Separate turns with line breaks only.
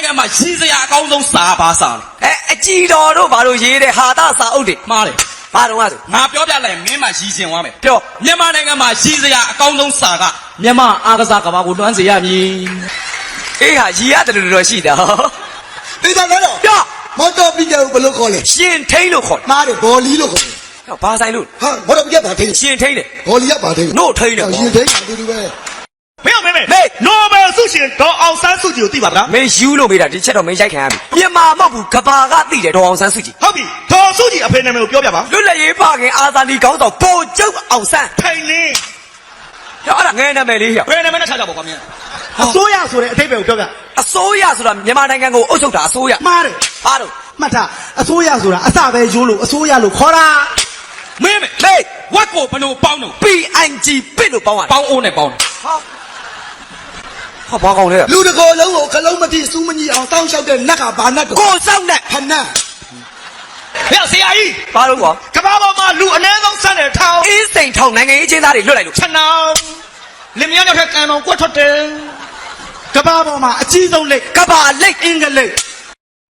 နိုင်ငံမှာရည်စရာအကောင်းဆုံးစာဘာစာလဲ
အကြည်တော်တို့ဘာလို့ရေးတဲ့ဟာတာစာအုပ်တွေ
မှားတယ်
ဘာတော့ဆို
ငါပြောပြလိုက်မင်းမှရည်ရှင်သွားမယ်
ပြော
မြန်မာနိုင်ငံမှာရည်စရာအကောင်းဆုံးစာက
မြန်မာအားကစားကဘာကိုလွှမ်းစေရမည်
အေးဟာရည်ရတယ်လို့ရှိတာ
ဒီကလည်းတော့
ပြော
မော်တော်ပညာကိုဘယ်လိုခေါ်လဲ
ရှင်ထိန်လို့ခေါ်
မားတယ်ဘော်လီလို့ခေါ်တယ်
တယ်ဘာဆိုင်လို့
ဟာမော်တော်ပညာဘာထိန်
ရှင်ထိန်တယ်
ဘော်လီကဘာထိန်
နို့ထိန်တယ်
ရင်ထိန်တာတူတူပဲ
မင်းမေ
မေ
နိုဘယ်ဆုရှင်ဒေါ်အောင်ဆန်းစုကြည်ကိုသိပါဗလား
မင်းယူလို့မေးတာဒီချက်တော့မင်းရိုက်ခံရပြီမြန်မာမဟုတ်ဘူးကဘာကသိတယ်ဒေါ်အောင်ဆန်းစုကြည်
ဟုတ်ပြီဒေါ်စုကြည်အဖေနာမည်ကိုပြောပြပါ
လွတ်လပ်ရေးပါခင်အာဇာနည်ခေါင်းဆောင်ပိုကျုပ်အောင်ဆန်း
ထိုင်လင်း
ဟောအဲ့ဒါငယ်နာမည်လေးဟော
ဘယ်နာမည်နဲ့ထားကြပါကွာမင်း
အစိုးရဆိုတဲ့အထိပ္ပယ်ကိုပြောပြ
အစိုးရဆိုတာမြန်မာနိုင်ငံကိုအုပ်ချုပ်တာအစိုးရ
မှားတယ်
ဘာလို့
မှတ်ထားအစိုးရဆိုတာအစပဲရိုးလို့အစိုးရလို့ခေါ်တာ
မင်းမေ
လေ
ဝက်ကိုဘယ်လိုပေါင်းတော့
PNG ပစ်လို့ပေါင်းရတယ်
ပေါင်းအိုးနဲ့ပေါင်းတယ်
ဟာဘာကောင်းလဲ
လူတကောလုံးကိုခလုံးမတိစူးမကြီးအောင်တောင်းလျှောက်တဲ့နတ်ကဘာနတ်တော့
ကိုစောက်နဲ့
ဖနတ်
ဟဲ့ဆရာကြီး
ဘာလို့ကွာ
ကမ္ဘာပေါ်မှာလူအနည်းဆုံးစတဲ့ထောင်
အင်းစိန်ထောင်နိုင်ငံရေးချင်းသားတွေလွတ်လိုက်လို့
ခြံနောင်လင်မယားရောက်တဲ့ကံတော်ကွက်ထွက်တယ်ကမ္ဘာပေါ်မှာအကြီးဆုံးလိတ်
ကဘာလိတ်
အင်္ဂလိပ်